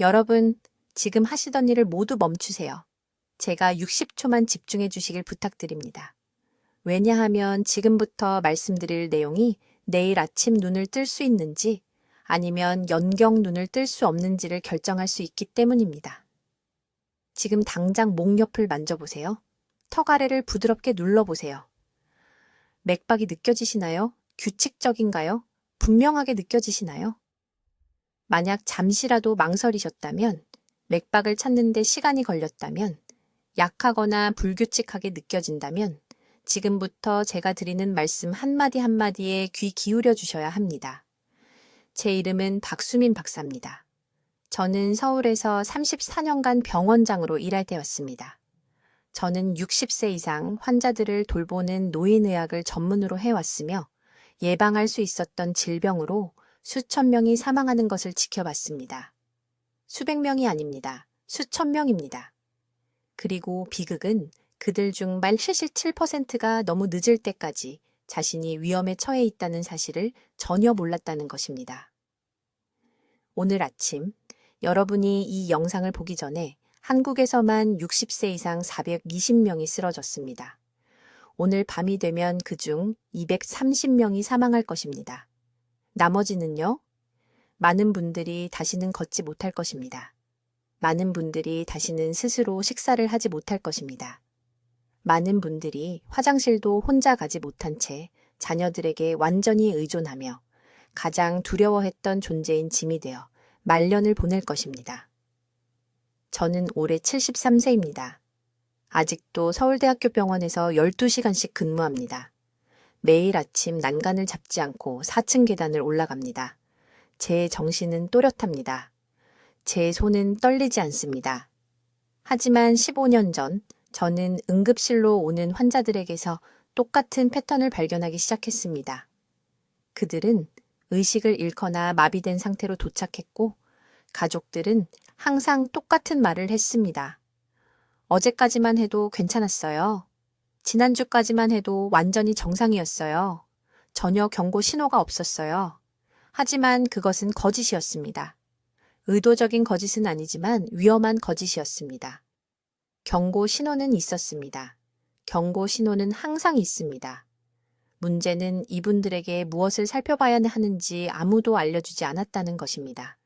여러분, 지금 하시던 일을 모두 멈추세요. 제가 60초만 집중해 주시길 부탁드립니다. 왜냐하면 지금부터 말씀드릴 내용이 내일 아침 눈을 뜰 수 있는지 아니면 연경 눈을 뜰 수 없는지를 결정할 수 있기 때문입니다. 지금 당장 목 옆을 만져보세요. 턱 아래를 부드럽게 눌러보세요. 맥박이 느껴지시나요? 규칙적인가요? 분명하게 느껴지시나요? 만약 잠시라도 망설이셨다면, 맥박을 찾는데 시간이 걸렸다면, 약하거나 불규칙하게 느껴진다면, 지금부터 제가 드리는 말씀 한마디 한마디에 귀 기울여 주셔야 합니다. 제 이름은 박수민 박사입니다. 저는 서울에서 34년간 병원장으로 일할 때였습니다. 저는 60세 이상 환자들을 돌보는 노인의학을 전문으로 해왔으며 예방할 수 있었던 질병으로 수천 명이 사망하는 것을 지켜봤습니다. 수백 명이 아닙니다. 수천 명입니다. 그리고 비극은 그들 중 말 77%가 너무 늦을 때까지 자신이 위험에 처해 있다는 사실을 전혀 몰랐다는 것입니다. 오늘 아침 여러분이 이 영상을 보기 전에 한국에서만 60세 이상 420명이 쓰러졌습니다. 오늘 밤이 되면 그중 230명이 사망할 것입니다. 나머지는요? 많은 분들이 다시는 걷지 못할 것입니다. 많은 분들이 다시는 스스로 식사를 하지 못할 것입니다. 많은 분들이 화장실도 혼자 가지 못한 채 자녀들에게 완전히 의존하며 가장 두려워했던 존재인 짐이 되어 말년을 보낼 것입니다. 저는 올해 73세입니다. 아직도 서울대학교 병원에서 12시간씩 근무합니다. 매일 아침 난간을 잡지 않고 4층 계단을 올라갑니다. 제 정신은 또렷합니다. 제 손은 떨리지 않습니다. 하지만 15년 전 저는 응급실로 오는 환자들에게서 똑같은 패턴을 발견하기 시작했습니다. 그들은 의식을 잃거나 마비된 상태로 도착했고 가족들은 항상 똑같은 말을 했습니다. 어제까지만 해도 괜찮았어요. 지난주까지만 해도 완전히 정상이었어요. 전혀 경고 신호가 없었어요. 하지만 그것은 거짓이었습니다. 의도적인 거짓은 아니지만 위험한 거짓이었습니다. 경고 신호는 있었습니다. 경고 신호는 항상 있습니다. 문제는 이분들에게 무엇을 살펴봐야 하는지 아무도 알려주지 않았다는 것입니다.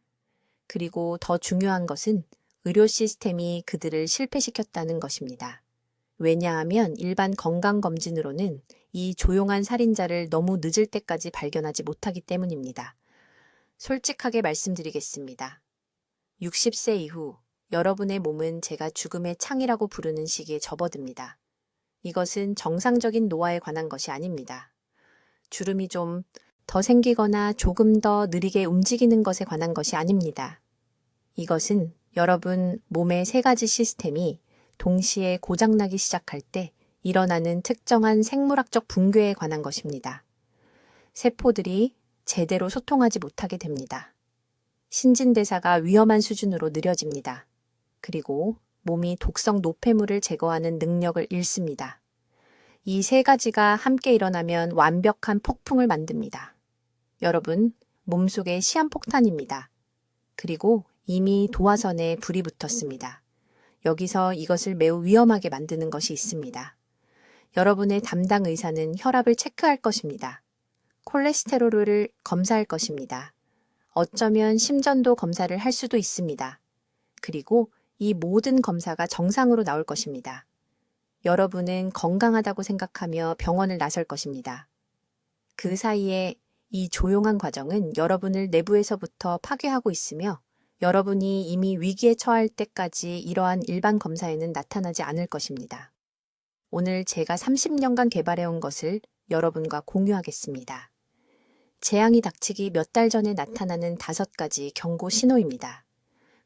그리고 더 중요한 것은 의료 시스템이 그들을 실패시켰다는 것입니다. 왜냐하면 일반 건강검진으로는 이 조용한 살인자를 너무 늦을 때까지 발견하지 못하기 때문입니다. 솔직하게 말씀드리겠습니다. 60세 이후 여러분의 몸은 제가 죽음의 창이라고 부르는 시기에 접어듭니다. 이것은 정상적인 노화에 관한 것이 아닙니다. 주름이 좀 더 생기거나 조금 더 느리게 움직이는 것에 관한 것이 아닙니다. 이것은 여러분 몸의 세 가지 시스템이 동시에 고장나기 시작할 때 일어나는 특정한 생물학적 붕괴에 관한 것입니다. 세포들이 제대로 소통하지 못하게 됩니다. 신진대사가 위험한 수준으로 느려집니다. 그리고 몸이 독성 노폐물을 제거하는 능력을 잃습니다. 이 세 가지가 함께 일어나면 완벽한 폭풍을 만듭니다. 여러분, 몸속에 시한폭탄입니다. 그리고 이미 도화선에 불이 붙었습니다. 여기서 이것을 매우 위험하게 만드는 것이 있습니다. 여러분의 담당 의사는 혈압을 체크할 것입니다. 콜레스테롤을 검사할 것입니다. 어쩌면 심전도 검사를 할 수도 있습니다. 그리고 이 모든 검사가 정상으로 나올 것입니다. 여러분은 건강하다고 생각하며 병원을 나설 것입니다. 그 사이에 이 조용한 과정은 여러분을 내부에서부터 파괴하고 있으며 여러분이 이미 위기에 처할 때까지 이러한 일반 검사에는 나타나지 않을 것입니다. 오늘 제가 30년간 개발해온 것을 여러분과 공유하겠습니다. 재앙이 닥치기 몇 달 전에 나타나는 5가지 경고 신호입니다.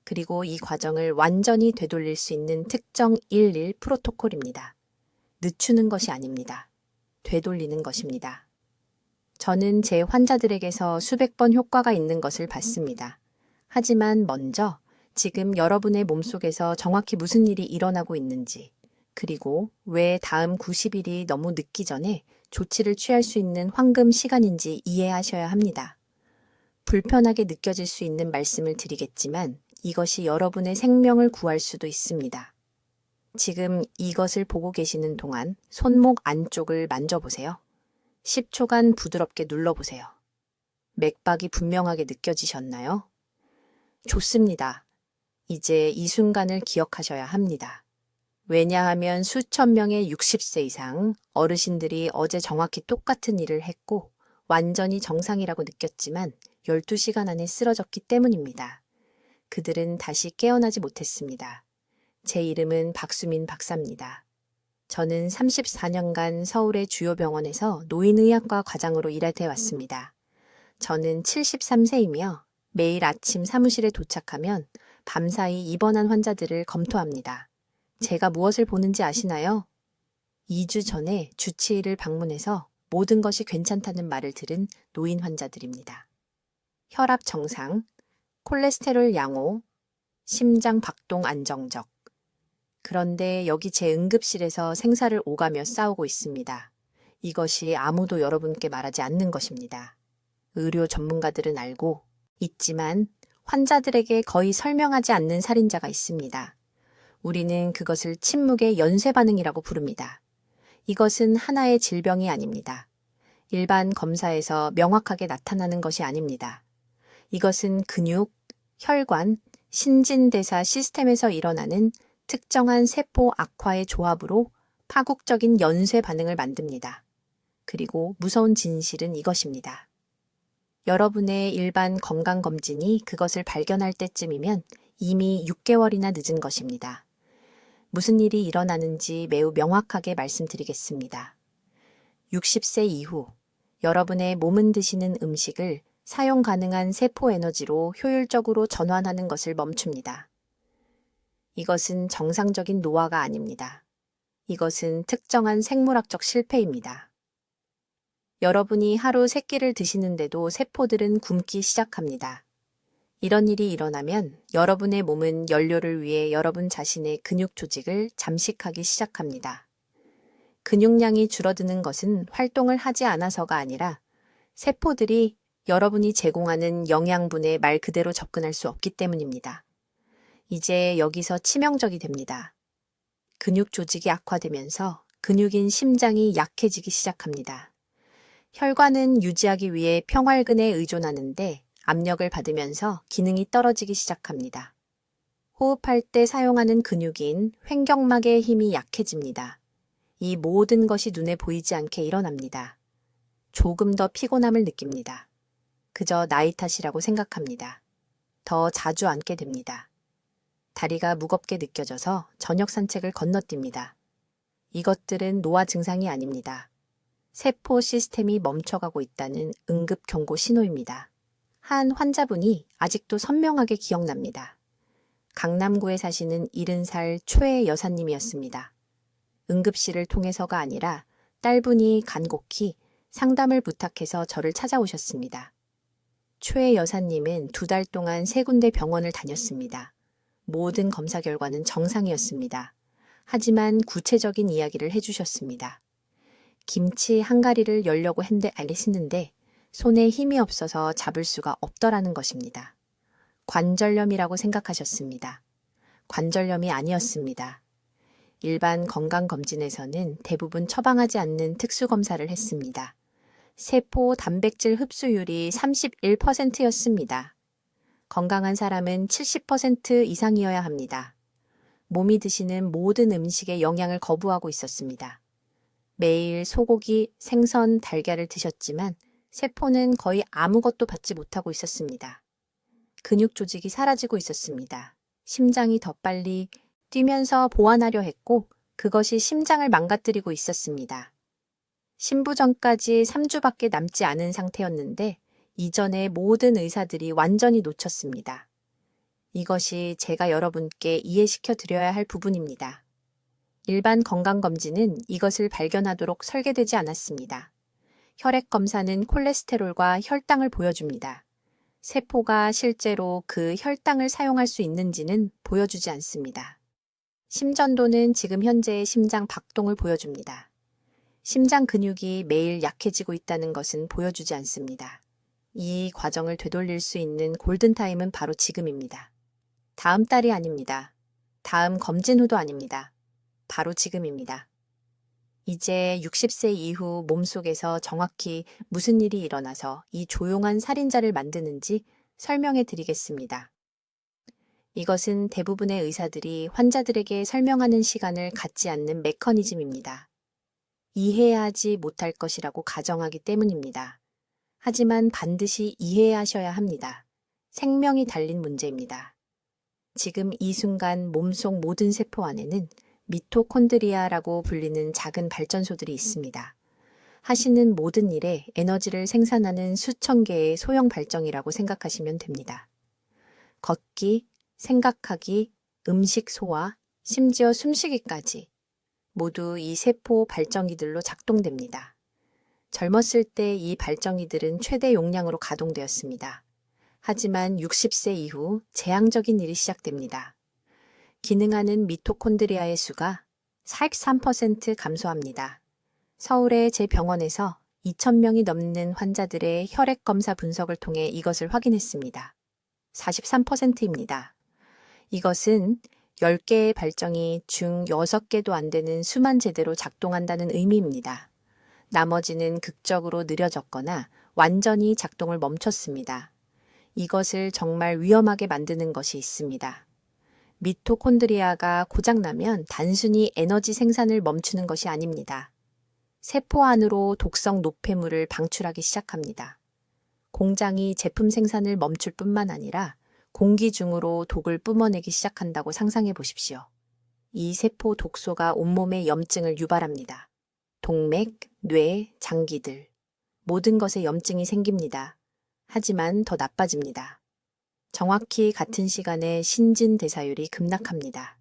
그리고 이 과정을 완전히 되돌릴 수 있는 특정 11 프로토콜입니다. 늦추는 것이 아닙니다. 되돌리는 것입니다. 저는 제 환자들에게서 수백 번 효과가 있는 것을 봤습니다. 하지만 먼저 지금 여러분의 몸속에서 정확히 무슨 일이 일어나고 있는지, 그리고 왜 다음 90일이 너무 늦기 전에 조치를 취할 수 있는 황금 시간인지 이해하셔야 합니다. 불편하게 느껴질 수 있는 말씀을 드리겠지만 이것이 여러분의 생명을 구할 수도 있습니다. 지금 이것을 보고 계시는 동안 손목 안쪽을 만져보세요. 10초간 부드럽게 눌러보세요. 맥박이 분명하게 느껴지셨나요? 좋습니다. 이제 이 순간을 기억하셔야 합니다. 왜냐하면 수천 명의 60세 이상 어르신들이 어제 정확히 똑같은 일을 했고 완전히 정상이라고 느꼈지만 12시간 안에 쓰러졌기 때문입니다. 그들은 다시 깨어나지 못했습니다. 제 이름은 박수민 박사입니다. 저는 34년간 서울의 주요 병원에서 노인의학과 과장으로 일해 왔습니다. 저는 73세이며 매일 아침 사무실에 도착하면 밤사이 입원한 환자들을 검토합니다. 제가 무엇을 보는지 아시나요? 2주 전에 주치의를 방문해서 모든 것이 괜찮다는 말을 들은 노인 환자들입니다. 혈압 정상, 콜레스테롤 양호, 심장 박동 안정적. 그런데 여기 제 응급실에서 생사를 오가며 싸우고 있습니다. 이것이 아무도 여러분께 말하지 않는 것입니다. 의료 전문가들은 알고 있지만 환자들에게 거의 설명하지 않는 살인자가 있습니다. 우리는 그것을 침묵의 연쇄 반응이라고 부릅니다. 이것은 하나의 질병이 아닙니다. 일반 검사에서 명확하게 나타나는 것이 아닙니다. 이것은 근육, 혈관, 신진대사 시스템에서 일어나는 특정한 세포 악화의 조합으로 파국적인 연쇄 반응을 만듭니다. 그리고 무서운 진실은 이것입니다. 여러분의 일반 건강검진이 그것을 발견할 때쯤이면 이미 6개월이나 늦은 것입니다. 무슨 일이 일어나는지 매우 명확하게 말씀드리겠습니다. 60세 이후 여러분의 몸은 드시는 음식을 사용 가능한 세포 에너지로 효율적으로 전환하는 것을 멈춥니다. 이것은 정상적인 노화가 아닙니다. 이것은 특정한 생물학적 실패입니다. 여러분이 하루 3끼를 드시는데도 세포들은 굶기 시작합니다. 이런 일이 일어나면 여러분의 몸은 연료를 위해 여러분 자신의 근육 조직을 잠식하기 시작합니다. 근육량이 줄어드는 것은 활동을 하지 않아서가 아니라 세포들이 여러분이 제공하는 영양분에 말 그대로 접근할 수 없기 때문입니다. 이제 여기서 치명적이 됩니다. 근육 조직이 악화되면서 근육인 심장이 약해지기 시작합니다. 혈관은 유지하기 위해 평활근에 의존하는데 압력을 받으면서 기능이 떨어지기 시작합니다. 호흡할 때 사용하는 근육인 횡격막의 힘이 약해집니다. 이 모든 것이 눈에 보이지 않게 일어납니다. 조금 더 피곤함을 느낍니다. 그저 나이 탓이라고 생각합니다. 더 자주 앉게 됩니다. 다리가 무겁게 느껴져서 저녁 산책을 건너뜁니다. 이것들은 노화 증상이 아닙니다. 세포 시스템이 멈춰가고 있다는 응급 경고 신호입니다. 한 환자분이 아직도 선명하게 기억납니다. 강남구에 사시는 70살 최 여사님이었습니다. 응급실을 통해서가 아니라 딸분이 간곡히 상담을 부탁해서 저를 찾아오셨습니다. 최 여사님은 2달 동안 3군데 병원을 다녔습니다. 모든 검사 결과는 정상이었습니다. 하지만 구체적인 이야기를 해주셨습니다. 김치 한 가리를 열려고 했는데 손에 힘이 없어서 잡을 수가 없더라는 것입니다. 관절염이라고 생각하셨습니다. 관절염이 아니었습니다. 일반 건강검진에서는 대부분 처방하지 않는 특수검사를 했습니다. 세포 단백질 흡수율이 31%였습니다. 건강한 사람은 70% 이상이어야 합니다. 몸이 드시는 모든 음식에 영양을 거부하고 있었습니다. 매일 소고기, 생선, 달걀을 드셨지만 세포는 거의 아무것도 받지 못하고 있었습니다. 근육 조직이 사라지고 있었습니다. 심장이 더 빨리 뛰면서 보완하려 했고 그것이 심장을 망가뜨리고 있었습니다. 신부전까지 3주밖에 남지 않은 상태였는데 이전에 모든 의사들이 완전히 놓쳤습니다. 이것이 제가 여러분께 이해시켜 드려야 할 부분입니다. 일반 건강검진은 이것을 발견하도록 설계되지 않았습니다. 혈액검사는 콜레스테롤과 혈당을 보여줍니다. 세포가 실제로 그 혈당을 사용할 수 있는지는 보여주지 않습니다. 심전도는 지금 현재의 심장 박동을 보여줍니다. 심장 근육이 매일 약해지고 있다는 것은 보여주지 않습니다. 이 과정을 되돌릴 수 있는 골든타임은 바로 지금입니다. 다음 달이 아닙니다. 다음 검진 후도 아닙니다. 바로 지금입니다. 이제 60세 이후 몸속에서 정확히 무슨 일이 일어나서 이 조용한 살인자를 만드는지 설명해 드리겠습니다. 이것은 대부분의 의사들이 환자들에게 설명하는 시간을 갖지 않는 메커니즘입니다. 이해해야 하지 못할 것이라고 가정하기 때문입니다. 하지만 반드시 이해하셔야 합니다. 생명이 달린 문제입니다. 지금 이 순간 몸속 모든 세포 안에는 미토콘드리아라고 불리는 작은 발전소들이 있습니다. 하시는 모든 일에 에너지를 생산하는 수천 개의 소형 발정이라고 생각하시면 됩니다. 걷기, 생각하기, 음식 소화, 심지어 숨쉬기까지 모두 이 세포 발정기들로 작동됩니다. 젊었을 때 이 발정기들은 최대 용량으로 가동되었습니다. 하지만 60세 이후 재앙적인 일이 시작됩니다. 기능하는 미토콘드리아의 수가 43% 감소합니다. 서울의 제 병원에서 2,000명이 넘는 환자들의 혈액 검사 분석을 통해 이것을 확인했습니다. 43%입니다. 이것은 10개의 발정이 중 6개도 안 되는 수만 제대로 작동한다는 의미입니다. 나머지는 극적으로 느려졌거나 완전히 작동을 멈췄습니다. 이것을 정말 위험하게 만드는 것이 있습니다. 미토콘드리아가 고장나면 단순히 에너지 생산을 멈추는 것이 아닙니다. 세포 안으로 독성 노폐물을 방출하기 시작합니다. 공장이 제품 생산을 멈출 뿐만 아니라 공기 중으로 독을 뿜어내기 시작한다고 상상해 보십시오. 이 세포 독소가 온몸에 염증을 유발합니다. 동맥, 뇌, 장기들, 모든 것에 염증이 생깁니다. 하지만 더 나빠집니다. 정확히 같은 시간에 신진대사율이 급락합니다.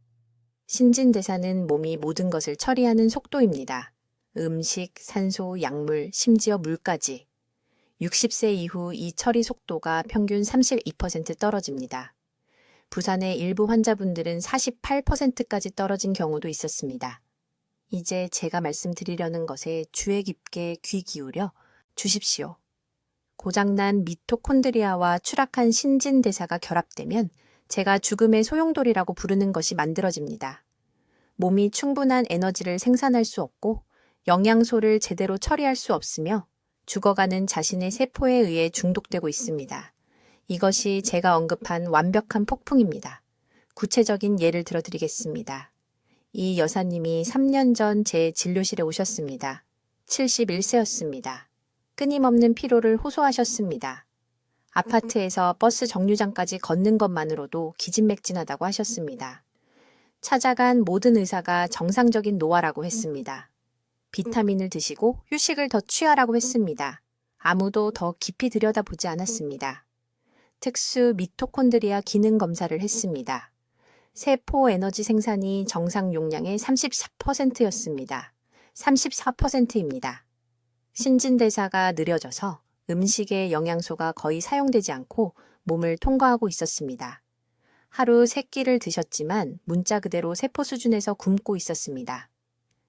신진대사는 몸이 모든 것을 처리하는 속도입니다. 음식, 산소, 약물, 심지어 물까지. 60세 이후 이 처리 속도가 평균 32% 떨어집니다. 부산의 일부 환자분들은 48%까지 떨어진 경우도 있었습니다. 이제 제가 말씀드리려는 것에 주의 깊게 귀 기울여 주십시오. 고장난 미토콘드리아와 추락한 신진대사가 결합되면 제가 죽음의 소용돌이라고 부르는 것이 만들어집니다. 몸이 충분한 에너지를 생산할 수 없고 영양소를 제대로 처리할 수 없으며 죽어가는 자신의 세포에 의해 중독되고 있습니다. 이것이 제가 언급한 완벽한 폭풍입니다. 구체적인 예를 들어드리겠습니다. 이 여사님이 3년 전 제 진료실에 오셨습니다. 71세였습니다. 끊임없는 피로를 호소하셨습니다. 아파트에서 버스 정류장까지 걷는 것만으로도 기진맥진하다고 하셨습니다. 찾아간 모든 의사가 정상적인 노화라고 했습니다. 비타민을 드시고 휴식을 더 취하라고 했습니다. 아무도 더 깊이 들여다보지 않았습니다. 특수 미토콘드리아 기능 검사를 했습니다. 세포 에너지 생산이 정상 용량의 34%였습니다. 34%입니다. 신진대사가 느려져서 음식의 영양소가 거의 사용되지 않고 몸을 통과하고 있었습니다. 하루 3끼를 드셨지만 문자 그대로 세포 수준에서 굶고 있었습니다.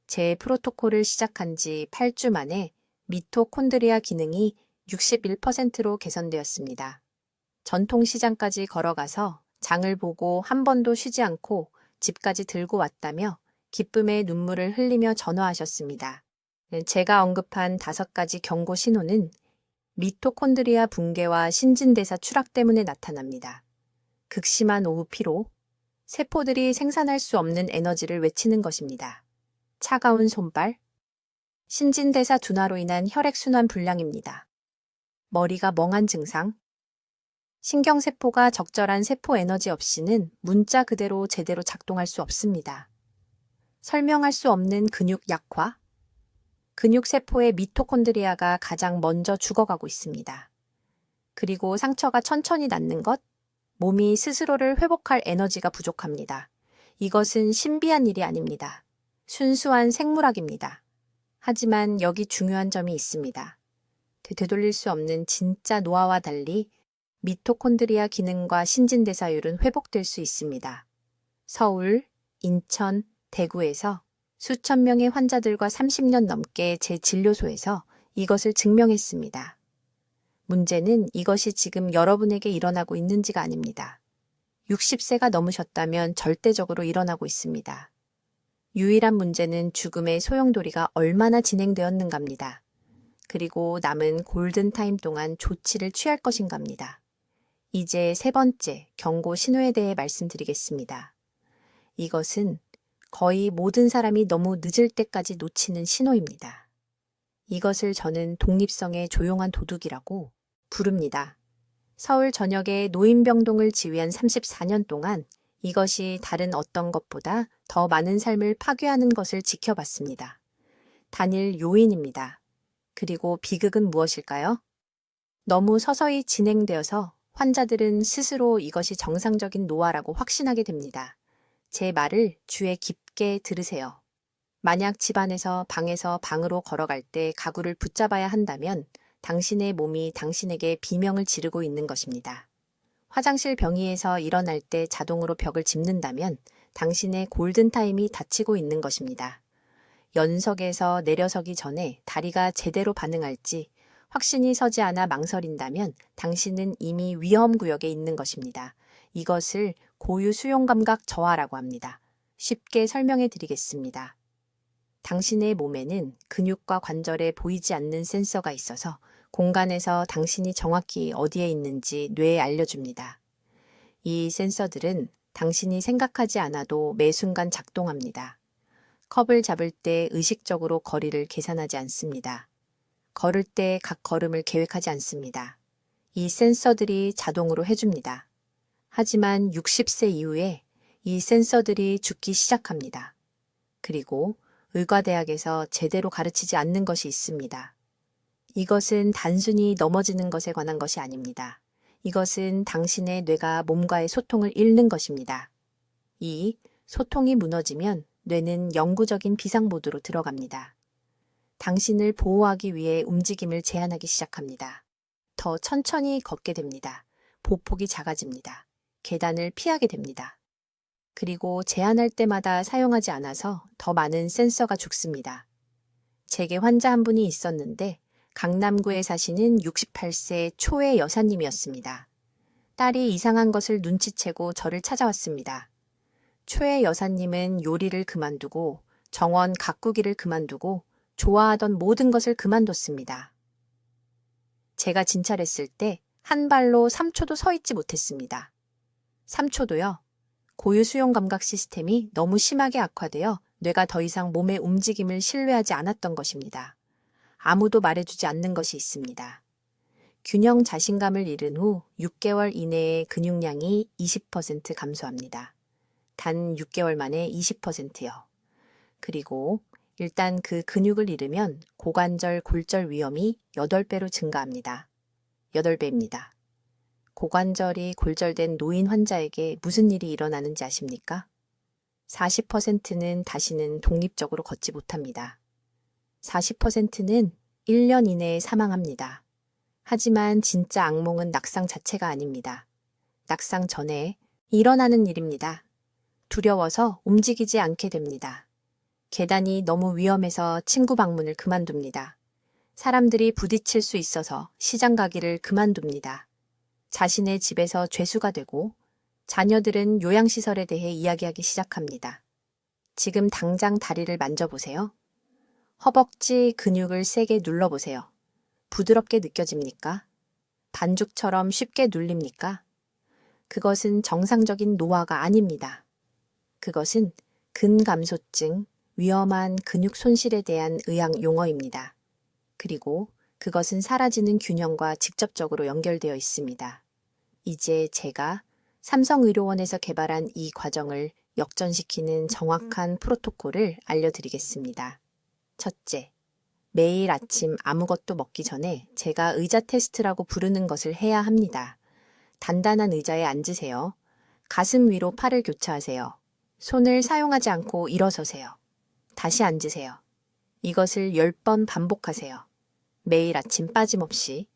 제 프로토콜을 시작한 지 8주 만에 미토콘드리아 기능이 61%로 개선되었습니다. 전통시장까지 걸어가서 장을 보고 한 번도 쉬지 않고 집까지 들고 왔다며 기쁨의 눈물을 흘리며 전화하셨습니다. 제가 언급한 5가지 경고 신호는 미토콘드리아 붕괴와 신진대사 추락 때문에 나타납니다. 극심한 오후 피로, 세포들이 생산할 수 없는 에너지를 외치는 것입니다. 차가운 손발, 신진대사 둔화로 인한 혈액순환 불량입니다. 머리가 멍한 증상, 신경세포가 적절한 세포 에너지 없이는 문자 그대로 제대로 작동할 수 없습니다. 설명할 수 없는 근육 약화, 근육세포의 미토콘드리아가 가장 먼저 죽어가고 있습니다. 그리고 상처가 천천히 낫는 것, 몸이 스스로를 회복할 에너지가 부족합니다. 이것은 신비한 일이 아닙니다. 순수한 생물학입니다. 하지만 여기 중요한 점이 있습니다. 되돌릴 수 없는 진짜 노화와 달리 미토콘드리아 기능과 신진대사율은 회복될 수 있습니다. 서울, 인천, 대구에서 수천 명의 환자들과 30년 넘게 제 진료소에서 이것을 증명했습니다. 문제는 이것이 지금 여러분에게 일어나고 있는지가 아닙니다. 60세가 넘으셨다면 절대적으로 일어나고 있습니다. 유일한 문제는 죽음의 소용돌이가 얼마나 진행되었는가입니다. 그리고 남은 골든타임 동안 조치를 취할 것인가입니다. 이제 세 번째 경고 신호에 대해 말씀드리겠습니다. 이것은 거의 모든 사람이 너무 늦을 때까지 놓치는 신호입니다. 이것을 저는 독립성의 조용한 도둑이라고 부릅니다. 서울 전역에 노인병동을 지휘한 34년 동안 이것이 다른 어떤 것보다 더 많은 삶을 파괴하는 것을 지켜봤습니다. 단일 요인입니다. 그리고 비극은 무엇일까요? 너무 서서히 진행되어서 환자들은 스스로 이것이 정상적인 노화라고 확신하게 됩니다. 제 말을 귀에 깊게 들으세요. 만약 집안에서 방에서 방으로 걸어갈 때 가구를 붙잡아야 한다면 당신의 몸이 당신에게 비명을 지르고 있는 것입니다. 화장실 변기에서 일어날 때 자동으로 벽을 짚는다면 당신의 골든타임이 닫히고 있는 것입니다. 연석에서 내려서기 전에 다리가 제대로 반응할지 확신이 서지 않아 망설인다면 당신은 이미 위험구역에 있는 것입니다. 이것을 고유 수용감각 저하라고 합니다. 쉽게 설명해 드리겠습니다. 당신의 몸에는 근육과 관절에 보이지 않는 센서가 있어서 공간에서 당신이 정확히 어디에 있는지 뇌에 알려줍니다. 이 센서들은 당신이 생각하지 않아도 매 순간 작동합니다. 컵을 잡을 때 의식적으로 거리를 계산하지 않습니다. 걸을 때 각 걸음을 계획하지 않습니다. 이 센서들이 자동으로 해줍니다. 하지만 60세 이후에 이 센서들이 죽기 시작합니다. 그리고 의과대학에서 제대로 가르치지 않는 것이 있습니다. 이것은 단순히 넘어지는 것에 관한 것이 아닙니다. 이것은 당신의 뇌가 몸과의 소통을 잃는 것입니다. 이 소통이 무너지면 뇌는 영구적인 비상모드로 들어갑니다. 당신을 보호하기 위해 움직임을 제한하기 시작합니다. 더 천천히 걷게 됩니다. 보폭이 작아집니다. 계단을 피하게 됩니다. 그리고 제한할 때마다 사용하지 않아서 더 많은 센서가 죽습니다. 제게 환자 한 분이 있었는데 강남구에 사시는 68세 초의 여사님이었습니다. 딸이 이상한 것을 눈치채고 저를 찾아왔습니다. 초의 여사님은 요리를 그만두고 정원 가꾸기를 그만두고 좋아하던 모든 것을 그만뒀습니다. 제가 진찰했을 때 한 발로 3초도 서 있지 못했습니다. 3초도요. 고유 수용 감각 시스템이 너무 심하게 악화되어 뇌가 더 이상 몸의 움직임을 신뢰하지 않았던 것입니다. 아무도 말해주지 않는 것이 있습니다. 균형 자신감을 잃은 후 6개월 이내에 근육량이 20% 감소합니다. 단 6개월 만에 20%요. 그리고 일단 그 근육을 잃으면 고관절, 골절 위험이 8배로 증가합니다. 8배입니다. 고관절이 골절된 노인 환자에게 무슨 일이 일어나는지 아십니까? 40%는 다시는 독립적으로 걷지 못합니다. 40%는 1년 이내에 사망합니다. 하지만 진짜 악몽은 낙상 자체가 아닙니다. 낙상 전에 일어나는 일입니다. 두려워서 움직이지 않게 됩니다. 계단이 너무 위험해서 친구 방문을 그만둡니다. 사람들이 부딪힐 수 있어서 시장 가기를 그만둡니다. 자신의 집에서 죄수가 되고 자녀들은 요양시설에 대해 이야기하기 시작합니다. 지금 당장 다리를 만져보세요. 허벅지 근육을 세게 눌러보세요. 부드럽게 느껴집니까? 반죽처럼 쉽게 눌립니까? 그것은 정상적인 노화가 아닙니다. 그것은 근감소증, 위험한 근육 손실에 대한 의학 용어입니다. 그리고 그것은 사라지는 균형과 직접적으로 연결되어 있습니다. 이제 제가 삼성의료원에서 개발한 이 과정을 역전시키는 정확한 프로토콜을 알려드리겠습니다. 첫째, 매일 아침 아무것도 먹기 전에 제가 의자 테스트라고 부르는 것을 해야 합니다. 단단한 의자에 앉으세요. 가슴 위로 팔을 교차하세요. 손을 사용하지 않고 일어서세요. 다시 앉으세요. 이것을 10번 반복하세요. 매일 아침 빠짐없이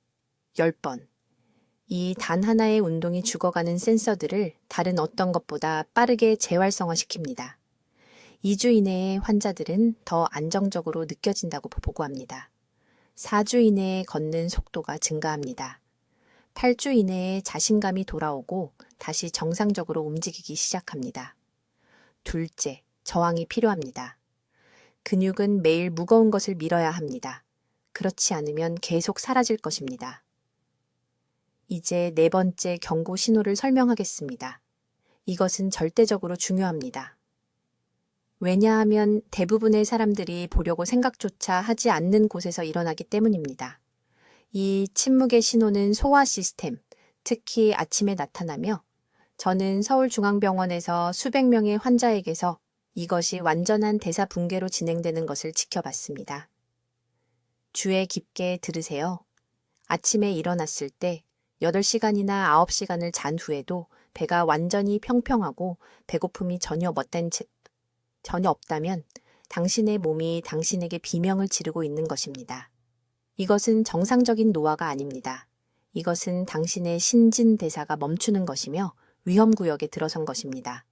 10번. 이 단 하나의 운동이 죽어가는 센서들을 다른 어떤 것보다 빠르게 재활성화시킵니다. 2주 이내에 환자들은 더 안정적으로 느껴진다고 보고합니다. 4주 이내에 걷는 속도가 증가합니다. 8주 이내에 자신감이 돌아오고 다시 정상적으로 움직이기 시작합니다. 둘째, 저항이 필요합니다. 근육은 매일 무거운 것을 밀어야 합니다. 그렇지 않으면 계속 사라질 것입니다. 이제 네 번째 경고 신호를 설명하겠습니다. 이것은 절대적으로 중요합니다. 왜냐하면 대부분의 사람들이 보려고 생각조차 하지 않는 곳에서 일어나기 때문입니다. 이 침묵의 신호는 소화 시스템, 특히 아침에 나타나며 저는 서울중앙병원에서 수백 명의 환자에게서 이것이 완전한 대사 붕괴로 진행되는 것을 지켜봤습니다. 주의 깊게 들으세요. 아침에 일어났을 때 8시간이나 9시간을 잔 후에도 배가 완전히 평평하고 배고픔이 전혀 없다면 당신의 몸이 당신에게 비명을 지르고 있는 것입니다. 이것은 정상적인 노화가 아닙니다. 이것은 당신의 신진대사가 멈추는 것이며 위험구역에 들어선 것입니다.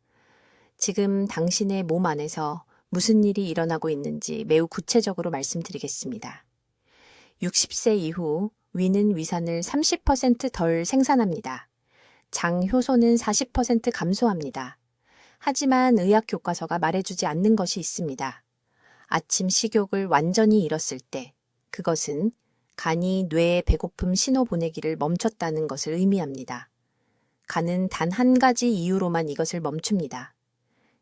지금 당신의 몸 안에서 무슨 일이 일어나고 있는지 매우 구체적으로 말씀드리겠습니다. 60세 이후 위는 위산을 30% 덜 생산합니다. 장 효소는 40% 감소합니다. 하지만 의학 교과서가 말해주지 않는 것이 있습니다. 아침 식욕을 완전히 잃었을 때 그것은 간이 뇌에 배고픔 신호 보내기를 멈췄다는 것을 의미합니다. 간은 단 한 가지 이유로만 이것을 멈춥니다.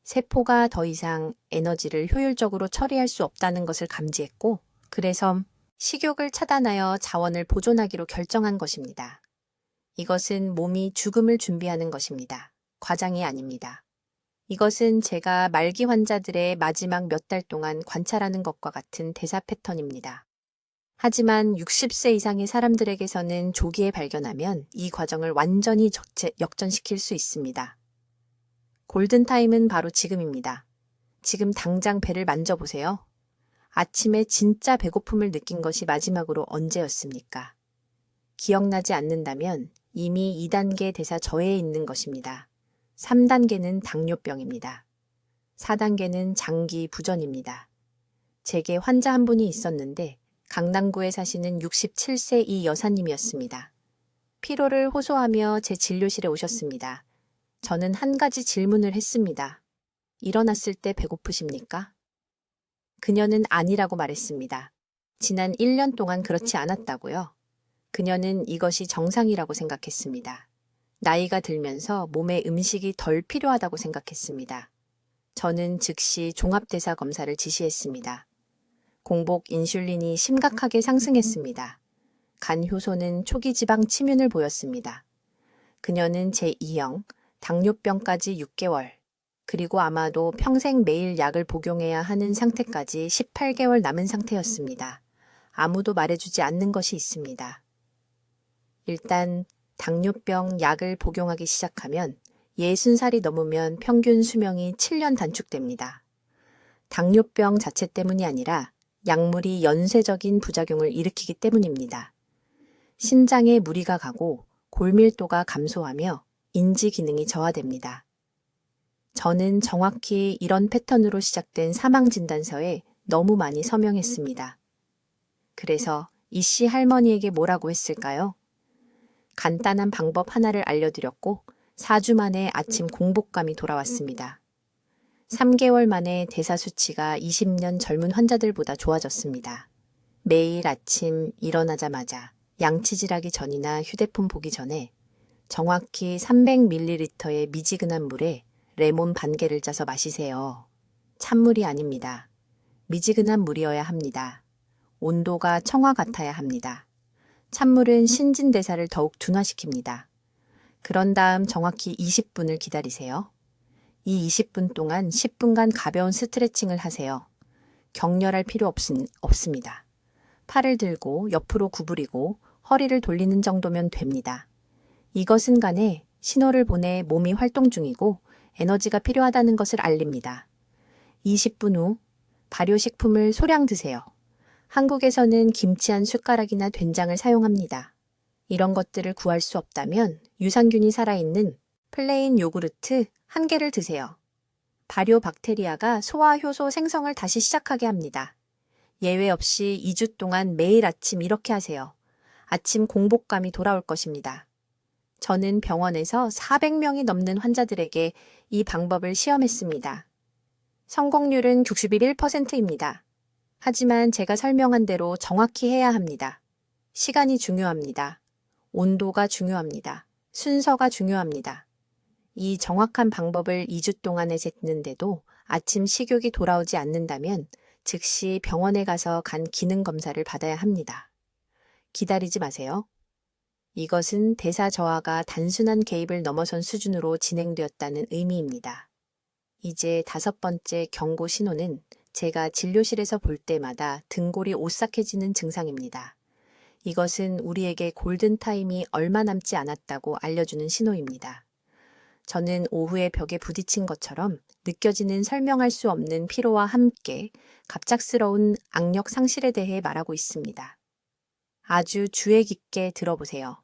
세포가 더 이상 에너지를 효율적으로 처리할 수 없다는 것을 감지했고, 그래서 식욕을 차단하여 자원을 보존하기로 결정한 것입니다. 이것은 몸이 죽음을 준비하는 것입니다. 과장이 아닙니다. 이것은 제가 말기 환자들의 마지막 몇 달 동안 관찰하는 것과 같은 대사 패턴입니다. 하지만 60세 이상의 사람들에게서는 조기에 발견하면 이 과정을 완전히 역전시킬 수 있습니다. 골든타임은 바로 지금입니다. 지금 당장 배를 만져보세요. 아침에 진짜 배고픔을 느낀 것이 마지막으로 언제였습니까? 기억나지 않는다면 이미 2단계 대사 저해에 있는 것입니다. 3단계는 당뇨병입니다. 4단계는 장기 부전입니다. 제게 환자 한 분이 있었는데 강남구에 사시는 67세 이 여사님이었습니다. 피로를 호소하며 제 진료실에 오셨습니다. 저는 한 가지 질문을 했습니다. 일어났을 때 배고프십니까? 그녀는 아니라고 말했습니다. 지난 1년 동안 그렇지 않았다고요. 그녀는 이것이 정상이라고 생각했습니다. 나이가 들면서 몸에 음식이 덜 필요하다고 생각했습니다. 저는 즉시 종합대사 검사를 지시했습니다. 공복 인슐린이 심각하게 상승했습니다. 간 효소는 초기 지방 침윤을 보였습니다. 그녀는 제2형, 당뇨병까지 6개월, 그리고 아마도 평생 매일 약을 복용해야 하는 상태까지 18개월 남은 상태였습니다. 아무도 말해주지 않는 것이 있습니다. 일단 당뇨병 약을 복용하기 시작하면 60살이 넘으면 평균 수명이 7년 단축됩니다. 당뇨병 자체 때문이 아니라 약물이 연쇄적인 부작용을 일으키기 때문입니다. 신장에 무리가 가고 골밀도가 감소하며 인지 기능이 저하됩니다. 저는 정확히 이런 패턴으로 시작된 사망진단서에 너무 많이 서명했습니다. 그래서 이씨 할머니에게 뭐라고 했을까요? 간단한 방법 하나를 알려드렸고 4주 만에 아침 공복감이 돌아왔습니다. 3개월 만에 대사 수치가 20년 젊은 환자들보다 좋아졌습니다. 매일 아침 일어나자마자 양치질하기 전이나 휴대폰 보기 전에 정확히 300ml의 미지근한 물에 레몬 반 개를 짜서 마시세요. 찬물이 아닙니다. 미지근한 물이어야 합니다. 온도가 청아 같아야 합니다. 찬물은 신진대사를 더욱 둔화시킵니다. 그런 다음 정확히 20분을 기다리세요. 이 20분 동안 10분간 가벼운 스트레칭을 하세요. 격렬할 필요 없습니다. 팔을 들고 옆으로 구부리고 허리를 돌리는 정도면 됩니다. 이것은 간에 신호를 보내 몸이 활동 중이고 에너지가 필요하다는 것을 알립니다. 20분 후 발효식품을 소량 드세요. 한국에서는 김치 한 숟가락이나 된장을 사용합니다. 이런 것들을 구할 수 없다면 유산균이 살아있는 플레인 요구르트 1개를 드세요. 발효 박테리아가 소화 효소 생성을 다시 시작하게 합니다. 예외 없이 2주 동안 매일 아침 이렇게 하세요. 아침 공복감이 돌아올 것입니다. 저는 병원에서 400명이 넘는 환자들에게 이 방법을 시험했습니다. 성공률은 91%입니다. 하지만 제가 설명한 대로 정확히 해야 합니다. 시간이 중요합니다. 온도가 중요합니다. 순서가 중요합니다. 이 정확한 방법을 2주 동안 해냈는데도 아침 식욕이 돌아오지 않는다면 즉시 병원에 가서 간 기능 검사를 받아야 합니다. 기다리지 마세요. 이것은 대사 저하가 단순한 개입을 넘어선 수준으로 진행되었다는 의미입니다. 이제 5번째 경고 신호는 제가 진료실에서 볼 때마다 등골이 오싹해지는 증상입니다. 이것은 우리에게 골든타임이 얼마 남지 않았다고 알려주는 신호입니다. 저는 오후에 벽에 부딪힌 것처럼 느껴지는 설명할 수 없는 피로와 함께 갑작스러운 악력 상실에 대해 말하고 있습니다. 아주 주의 깊게 들어보세요.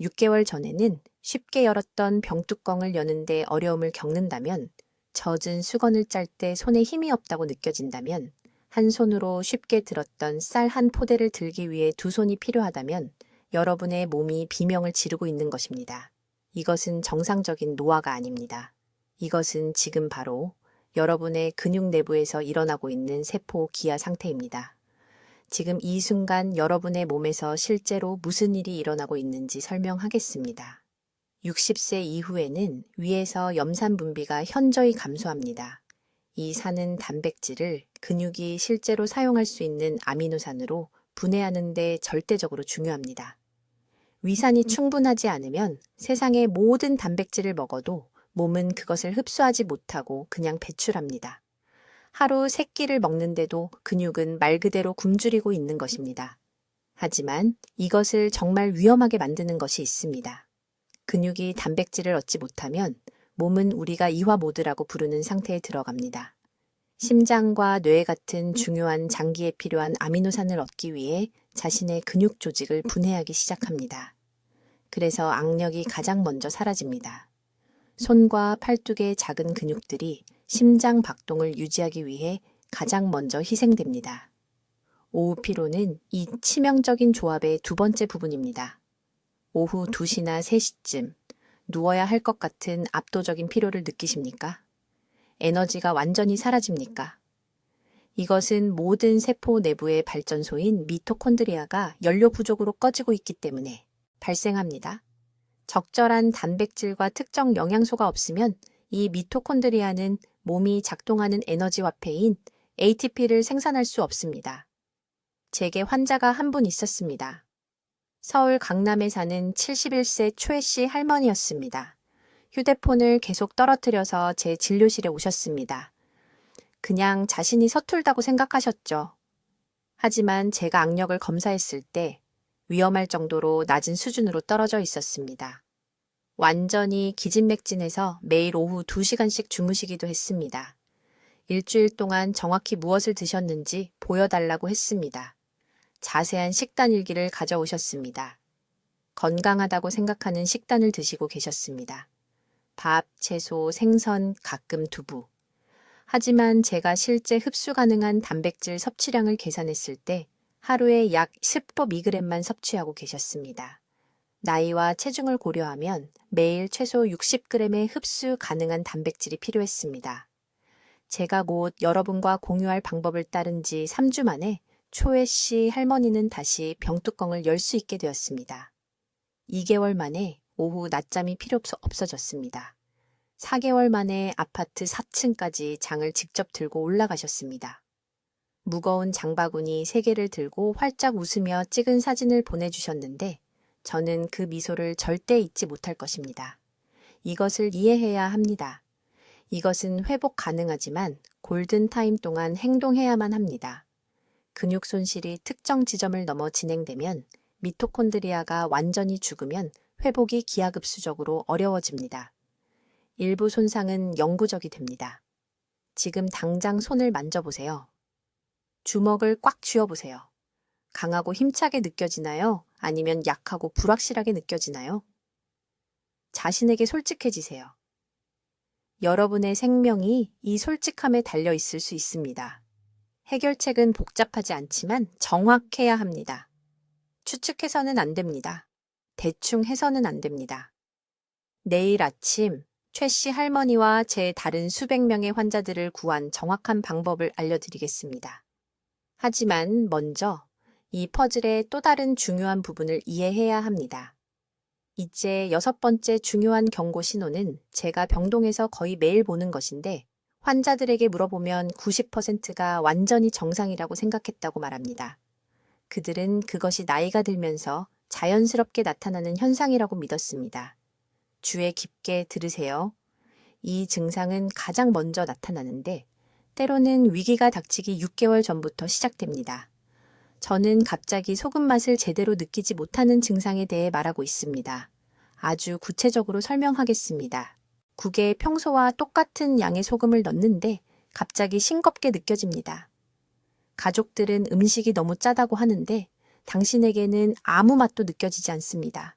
6개월 전에는 쉽게 열었던 병뚜껑을 여는데 어려움을 겪는다면, 젖은 수건을 짤 때 손에 힘이 없다고 느껴진다면, 한 손으로 쉽게 들었던 쌀 한 포대를 들기 위해 두 손이 필요하다면 여러분의 몸이 비명을 지르고 있는 것입니다. 이것은 정상적인 노화가 아닙니다. 이것은 지금 바로 여러분의 근육 내부에서 일어나고 있는 세포 기아 상태입니다. 지금 이 순간 여러분의 몸에서 실제로 무슨 일이 일어나고 있는지 설명하겠습니다. 60세 이후에는 위에서 염산 분비가 현저히 감소합니다. 이 산은 단백질을 근육이 실제로 사용할 수 있는 아미노산으로 분해하는 데 절대적으로 중요합니다. 위산이 충분하지 않으면 세상의 모든 단백질을 먹어도 몸은 그것을 흡수하지 못하고 그냥 배출합니다. 하루 3끼를 먹는데도 근육은 말 그대로 굶주리고 있는 것입니다. 하지만 이것을 정말 위험하게 만드는 것이 있습니다. 근육이 단백질을 얻지 못하면 몸은 우리가 이화 모드라고 부르는 상태에 들어갑니다. 심장과 뇌 같은 중요한 장기에 필요한 아미노산을 얻기 위해 자신의 근육 조직을 분해하기 시작합니다. 그래서 악력이 가장 먼저 사라집니다. 손과 팔뚝의 작은 근육들이 심장 박동을 유지하기 위해 가장 먼저 희생됩니다. 오후 피로는 이 치명적인 조합의 2번째 부분입니다. 오후 2시나 3시쯤 누워야 할 것 같은 압도적인 피로를 느끼십니까? 에너지가 완전히 사라집니까? 이것은 모든 세포 내부의 발전소인 미토콘드리아가 연료 부족으로 꺼지고 있기 때문에 발생합니다. 적절한 단백질과 특정 영양소가 없으면 이 미토콘드리아는 몸이 작동하는 에너지 화폐인 ATP를 생산할 수 없습니다. 제게 환자가 한 분 있었습니다. 서울 강남에 사는 71세 초혜 씨 할머니였습니다. 휴대폰을 계속 떨어뜨려서 제 진료실에 오셨습니다. 그냥 자신이 서툴다고 생각하셨죠. 하지만 제가 악력을 검사했을 때 위험할 정도로 낮은 수준으로 떨어져 있었습니다. 완전히 기진맥진해서 매일 오후 2시간씩 주무시기도 했습니다. 일주일 동안 정확히 무엇을 드셨는지 보여달라고 했습니다. 자세한 식단 일기를 가져오셨습니다. 건강하다고 생각하는 식단을 드시고 계셨습니다. 밥, 채소, 생선, 가끔 두부. 하지만 제가 실제 흡수 가능한 단백질 섭취량을 계산했을 때 하루에 약 10mg만 섭취하고 계셨습니다. 나이와 체중을 고려하면 매일 최소 60g의 흡수 가능한 단백질이 필요했습니다. 제가 곧 여러분과 공유할 방법을 따른 지 3주 만에 초혜 씨 할머니는 다시 병뚜껑을 열 수 있게 되었습니다. 2개월 만에 오후 낮잠이 필요 없어졌습니다. 4개월 만에 아파트 4층까지 장을 직접 들고 올라가셨습니다. 무거운 장바구니 3개를 들고 활짝 웃으며 찍은 사진을 보내주셨는데 저는 그 미소를 절대 잊지 못할 것입니다. 이것을 이해해야 합니다. 이것은 회복 가능하지만 골든타임 동안 행동해야만 합니다. 근육 손실이 특정 지점을 넘어 진행되면 미토콘드리아가 완전히 죽으면 회복이 기하급수적으로 어려워집니다. 일부 손상은 영구적이 됩니다. 지금 당장 손을 만져보세요. 주먹을 꽉 쥐어보세요. 강하고 힘차게 느껴지나요? 아니면 약하고 불확실하게 느껴지나요? 자신에게 솔직해지세요. 여러분의 생명이 이 솔직함에 달려 있을 수 있습니다. 해결책은 복잡하지 않지만 정확해야 합니다. 추측해서는 안 됩니다. 대충 해서는 안 됩니다. 내일 아침 최 씨 할머니와 제 다른 수백 명의 환자들을 구한 정확한 방법을 알려드리겠습니다. 하지만 먼저 이 퍼즐의 또 다른 중요한 부분을 이해해야 합니다. 이제 6번째 중요한 경고 신호는 제가 병동에서 거의 매일 보는 것인데 환자들에게 물어보면 90%가 완전히 정상이라고 생각했다고 말합니다. 그들은 그것이 나이가 들면서 자연스럽게 나타나는 현상이라고 믿었습니다. 주의 깊게 들으세요. 이 증상은 가장 먼저 나타나는데 때로는 위기가 닥치기 6개월 전부터 시작됩니다. 저는 갑자기 소금 맛을 제대로 느끼지 못하는 증상에 대해 말하고 있습니다. 아주 구체적으로 설명하겠습니다. 국에 평소와 똑같은 양의 소금을 넣는데 갑자기 싱겁게 느껴집니다. 가족들은 음식이 너무 짜다고 하는데 당신에게는 아무 맛도 느껴지지 않습니다.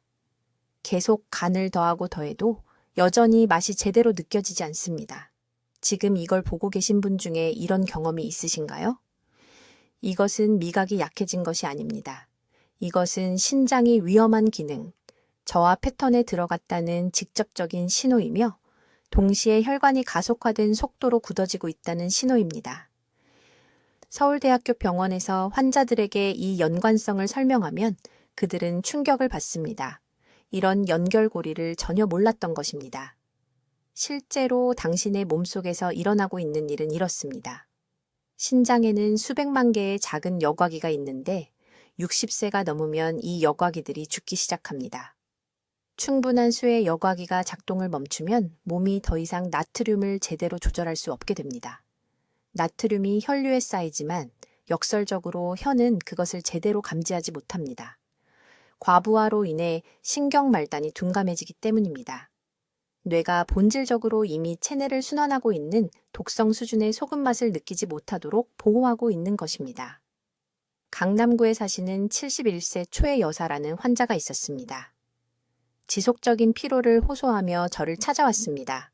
계속 간을 더하고 더해도 여전히 맛이 제대로 느껴지지 않습니다. 지금 이걸 보고 계신 분 중에 이런 경험이 있으신가요? 이것은 미각이 약해진 것이 아닙니다. 이것은 신장이 위험한 기능, 저하 패턴에 들어갔다는 직접적인 신호이며 동시에 혈관이 가속화된 속도로 굳어지고 있다는 신호입니다. 서울대학교 병원에서 환자들에게 이 연관성을 설명하면 그들은 충격을 받습니다. 이런 연결고리를 전혀 몰랐던 것입니다. 실제로 당신의 몸속에서 일어나고 있는 일은 이렇습니다. 신장에는 수백만 개의 작은 여과기가 있는데 60세가 넘으면 이 여과기들이 죽기 시작합니다. 충분한 수의 여과기가 작동을 멈추면 몸이 더 이상 나트륨을 제대로 조절할 수 없게 됩니다. 나트륨이 혈류에 쌓이지만 역설적으로 혀는 그것을 제대로 감지하지 못합니다. 과부하로 인해 신경말단이 둔감해지기 때문입니다. 뇌가 본질적으로 이미 체내를 순환하고 있는 독성 수준의 소금 맛을 느끼지 못하도록 보호하고 있는 것입니다. 강남구에 사시는 71세 초의 여사라는 환자가 있었습니다. 지속적인 피로를 호소하며 저를 찾아왔습니다.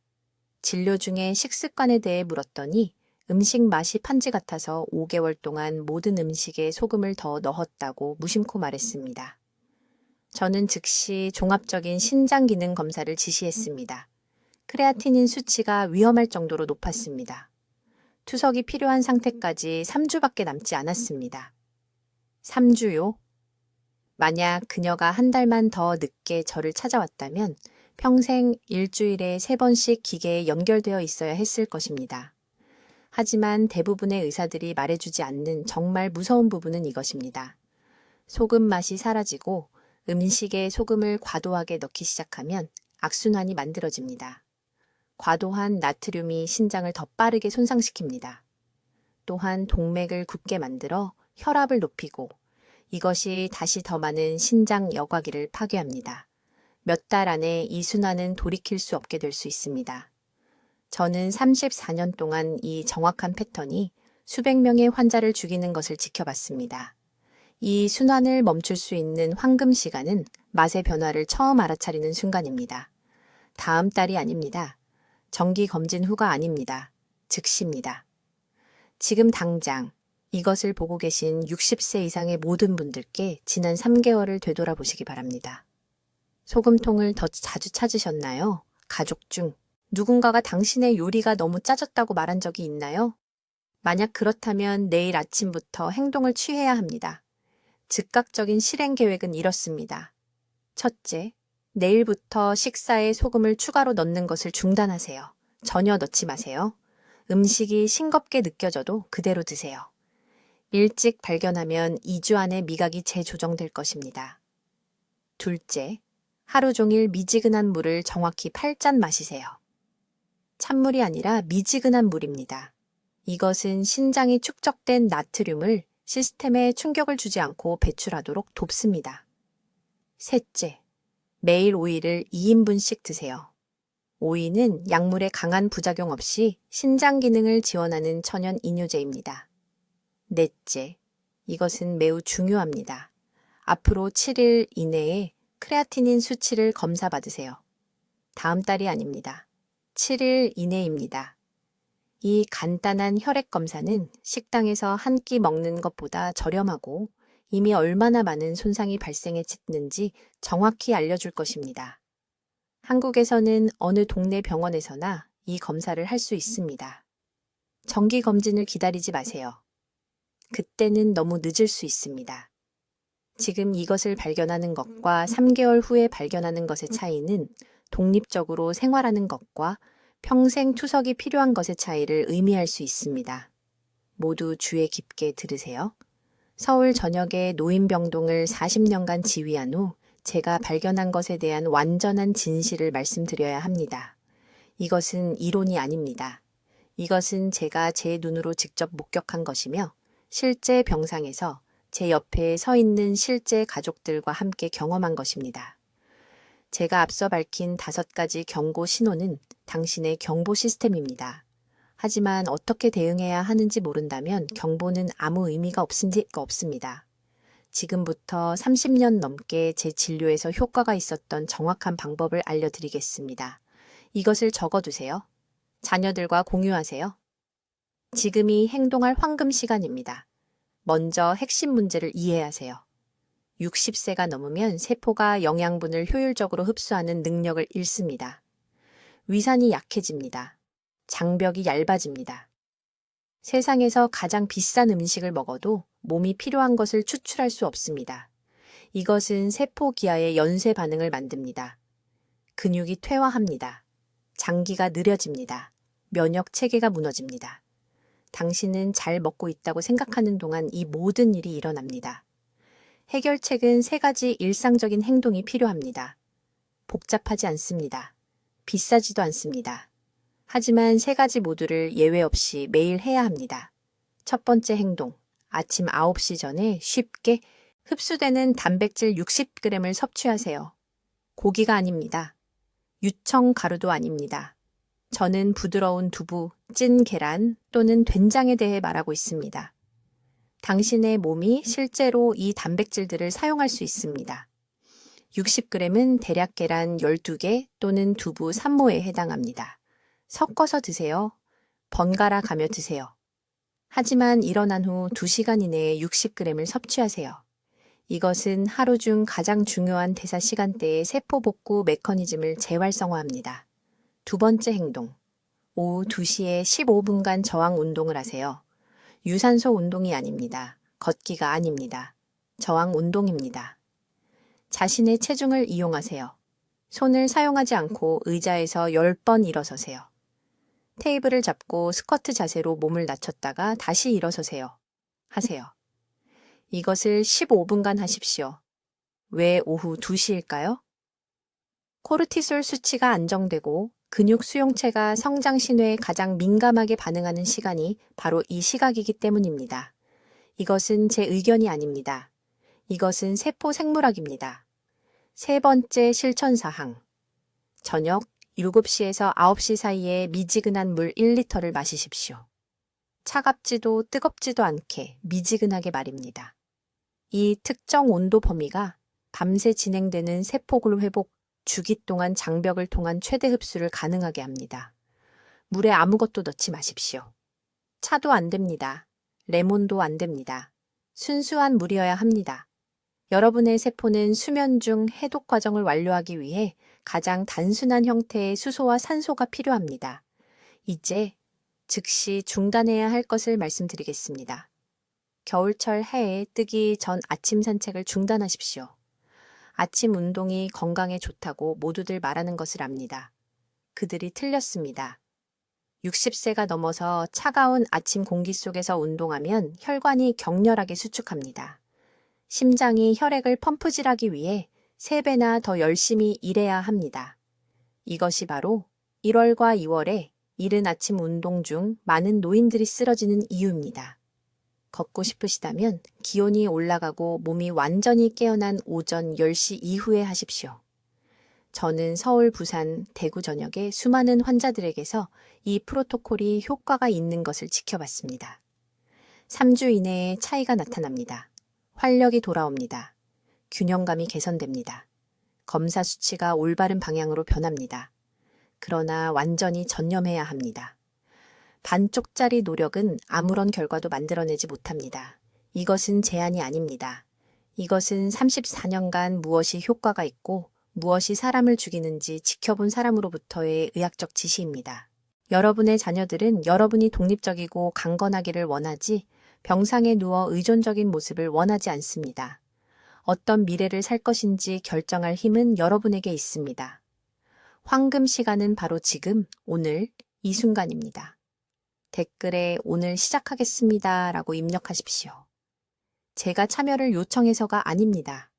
진료 중에 식습관에 대해 물었더니 음식 맛이 판지 같아서 5개월 동안 모든 음식에 소금을 더 넣었다고 무심코 말했습니다. 저는 즉시 종합적인 신장 기능 검사를 지시했습니다. 크레아티닌 수치가 위험할 정도로 높았습니다. 투석이 필요한 상태까지 3주밖에 남지 않았습니다. 3주요? 만약 그녀가 한 달만 더 늦게 저를 찾아왔다면 평생 일주일에 3번씩 기계에 연결되어 있어야 했을 것입니다. 하지만 대부분의 의사들이 말해주지 않는 정말 무서운 부분은 이것입니다. 소금 맛이 사라지고 음식에 소금을 과도하게 넣기 시작하면 악순환이 만들어집니다. 과도한 나트륨이 신장을 더 빠르게 손상시킵니다. 또한 동맥을 굳게 만들어 혈압을 높이고 이것이 다시 더 많은 신장 여과기를 파괴합니다. 몇 달 안에 이 순환은 돌이킬 수 없게 될 수 있습니다. 저는 34년 동안 이 정확한 패턴이 수백 명의 환자를 죽이는 것을 지켜봤습니다. 이 순환을 멈출 수 있는 황금 시간은 맛의 변화를 처음 알아차리는 순간입니다. 다음 달이 아닙니다. 정기 검진 후가 아닙니다. 즉시입니다. 지금 당장 이것을 보고 계신 60세 이상의 모든 분들께 지난 3개월을 되돌아보시기 바랍니다. 소금통을 더 자주 찾으셨나요? 가족 중 누군가가 당신의 요리가 너무 짜졌다고 말한 적이 있나요? 만약 그렇다면 내일 아침부터 행동을 취해야 합니다. 즉각적인 실행 계획은 이렇습니다. 첫째, 내일부터 식사에 소금을 추가로 넣는 것을 중단하세요. 전혀 넣지 마세요. 음식이 싱겁게 느껴져도 그대로 드세요. 일찍 발견하면 2주 안에 미각이 재조정될 것입니다. 둘째, 하루 종일 미지근한 물을 정확히 8잔 마시세요. 찬물이 아니라 미지근한 물입니다. 이것은 신장이 축적된 나트륨을 시스템에 충격을 주지 않고 배출하도록 돕습니다. 셋째, 매일 오이를 2인분씩 드세요. 오이는 약물의 강한 부작용 없이 신장 기능을 지원하는 천연 이뇨제입니다. 넷째, 이것은 매우 중요합니다. 앞으로 7일 이내에 크레아티닌 수치를 검사받으세요. 다음 달이 아닙니다. 7일 이내입니다. 이 간단한 혈액 검사는 식당에서 한 끼 먹는 것보다 저렴하고 이미 얼마나 많은 손상이 발생했는지 정확히 알려줄 것입니다. 한국에서는 어느 동네 병원에서나 이 검사를 할 수 있습니다. 정기 검진을 기다리지 마세요. 그때는 너무 늦을 수 있습니다. 지금 이것을 발견하는 것과 3개월 후에 발견하는 것의 차이는 독립적으로 생활하는 것과 평생 투석이 필요한 것의 차이를 의미할 수 있습니다. 모두 주의 깊게 들으세요. 서울 전역의 노인병동을 40년간 지휘한 후 제가 발견한 것에 대한 완전한 진실을 말씀드려야 합니다. 이것은 이론이 아닙니다. 이것은 제가 제 눈으로 직접 목격한 것이며 실제 병상에서 제 옆에 서 있는 실제 가족들과 함께 경험한 것입니다. 제가 앞서 밝힌 5가지 경고 신호는 당신의 경보 시스템입니다. 하지만 어떻게 대응해야 하는지 모른다면 경보는 아무 의미가 없습니다. 지금부터 30년 넘게 제 진료에서 효과가 있었던 정확한 방법을 알려드리겠습니다. 이것을 적어두세요. 자녀들과 공유하세요. 지금이 행동할 황금 시간입니다. 먼저 핵심 문제를 이해하세요. 60세가 넘으면 세포가 영양분을 효율적으로 흡수하는 능력을 잃습니다. 위산이 약해집니다. 장벽이 얇아집니다. 세상에서 가장 비싼 음식을 먹어도 몸이 필요한 것을 추출할 수 없습니다. 이것은 세포 기하의 연쇄 반응을 만듭니다. 근육이 퇴화합니다. 장기가 느려집니다. 면역 체계가 무너집니다. 당신은 잘 먹고 있다고 생각하는 동안 이 모든 일이 일어납니다. 해결책은 3가지 일상적인 행동이 필요합니다. 복잡하지 않습니다. 비싸지도 않습니다. 하지만 3가지 모두를 예외 없이 매일 해야 합니다. 첫 번째 행동, 아침 9시 전에 쉽게 흡수되는 단백질 60g을 섭취하세요. 고기가 아닙니다. 유청 가루도 아닙니다. 저는 부드러운 두부, 찐 계란 또는 된장에 대해 말하고 있습니다. 당신의 몸이 실제로 이 단백질들을 사용할 수 있습니다. 60g은 대략 계란 12개 또는 두부 3모에 해당합니다. 섞어서 드세요. 번갈아 가며 드세요. 하지만 일어난 후 2시간 이내에 60g을 섭취하세요. 이것은 하루 중 가장 중요한 대사 시간대의 세포 복구 메커니즘을 재활성화합니다. 두 번째 행동. 오후 2시에 15분간 저항 운동을 하세요. 유산소 운동이 아닙니다. 걷기가 아닙니다. 저항 운동입니다. 자신의 체중을 이용하세요. 손을 사용하지 않고 의자에서 10번 일어서세요. 테이블을 잡고 스쿼트 자세로 몸을 낮췄다가 다시 일어서세요. 하세요. 이것을 15분간 하십시오. 왜 오후 2시일까요? 코르티솔 수치가 안정되고 근육 수용체가 성장 신호에 가장 민감하게 반응하는 시간이 바로 이 시각이기 때문입니다. 이것은 제 의견이 아닙니다. 이것은 세포 생물학입니다. 3번째 실천사항. 저녁 7시에서 9시 사이에 미지근한 물 1리터를 마시십시오. 차갑지도 뜨겁지도 않게 미지근하게 말입니다. 이 특정 온도 범위가 밤새 진행되는 세포골 회복 주기 동안 장벽을 통한 최대 흡수를 가능하게 합니다. 물에 아무것도 넣지 마십시오. 차도 안 됩니다. 레몬도 안 됩니다. 순수한 물이어야 합니다. 여러분의 세포는 수면 중 해독 과정을 완료하기 위해 가장 단순한 형태의 수소와 산소가 필요합니다. 이제 즉시 중단해야 할 것을 말씀드리겠습니다. 겨울철 해에 뜨기 전 아침 산책을 중단하십시오. 아침 운동이 건강에 좋다고 모두들 말하는 것을 압니다. 그들이 틀렸습니다. 60세가 넘어서 차가운 아침 공기 속에서 운동하면 혈관이 격렬하게 수축합니다. 심장이 혈액을 펌프질하기 위해 3배나 더 열심히 일해야 합니다. 이것이 바로 1월과 2월에 이른 아침 운동 중 많은 노인들이 쓰러지는 이유입니다. 걷고 싶으시다면 기온이 올라가고 몸이 완전히 깨어난 오전 10시 이후에 하십시오. 저는 서울, 부산, 대구 전역의 수많은 환자들에게서 이 프로토콜이 효과가 있는 것을 지켜봤습니다. 3주 이내에 차이가 나타납니다. 활력이 돌아옵니다. 균형감이 개선됩니다. 검사 수치가 올바른 방향으로 변합니다. 그러나 완전히 전념해야 합니다. 반쪽짜리 노력은 아무런 결과도 만들어내지 못합니다. 이것은 제한이 아닙니다. 이것은 34년간 무엇이 효과가 있고 무엇이 사람을 죽이는지 지켜본 사람으로부터의 의학적 지시입니다. 여러분의 자녀들은 여러분이 독립적이고 강건하기를 원하지 병상에 누워 의존적인 모습을 원하지 않습니다. 어떤 미래를 살 것인지 결정할 힘은 여러분에게 있습니다. 황금 시간은 바로 지금, 오늘, 이 순간입니다. 댓글에 오늘 시작하겠습니다 라고 입력하십시오. 제가 참여를 요청해서가 아닙니다.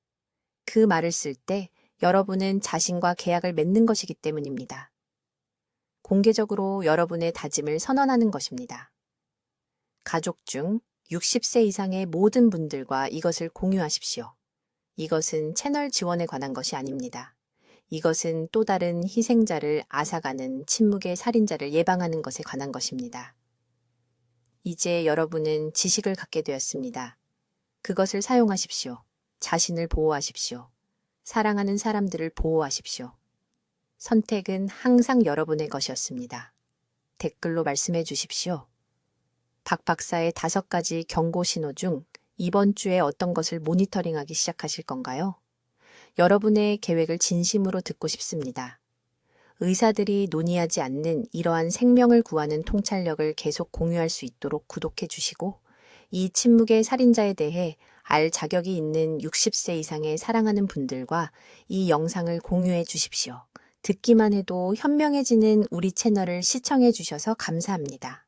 그 말을 쓸 때 여러분은 자신과 계약을 맺는 것이기 때문입니다. 공개적으로 여러분의 다짐을 선언하는 것입니다. 가족 중 60세 이상의 모든 분들과 이것을 공유하십시오. 이것은 채널 지원에 관한 것이 아닙니다. 이것은 또 다른 희생자를 앗아가는 침묵의 살인자를 예방하는 것에 관한 것입니다. 이제 여러분은 지식을 갖게 되었습니다. 그것을 사용하십시오. 자신을 보호하십시오. 사랑하는 사람들을 보호하십시오. 선택은 항상 여러분의 것이었습니다. 댓글로 말씀해 주십시오. 박 박사의 5가지 경고 신호 중 이번 주에 어떤 것을 모니터링하기 시작하실 건가요? 여러분의 계획을 진심으로 듣고 싶습니다. 의사들이 논의하지 않는 이러한 생명을 구하는 통찰력을 계속 공유할 수 있도록 구독해 주시고 이 침묵의 살인자에 대해 알 자격이 있는 60세 이상의 사랑하는 분들과 이 영상을 공유해 주십시오. 듣기만 해도 현명해지는 우리 채널을 시청해 주셔서 감사합니다.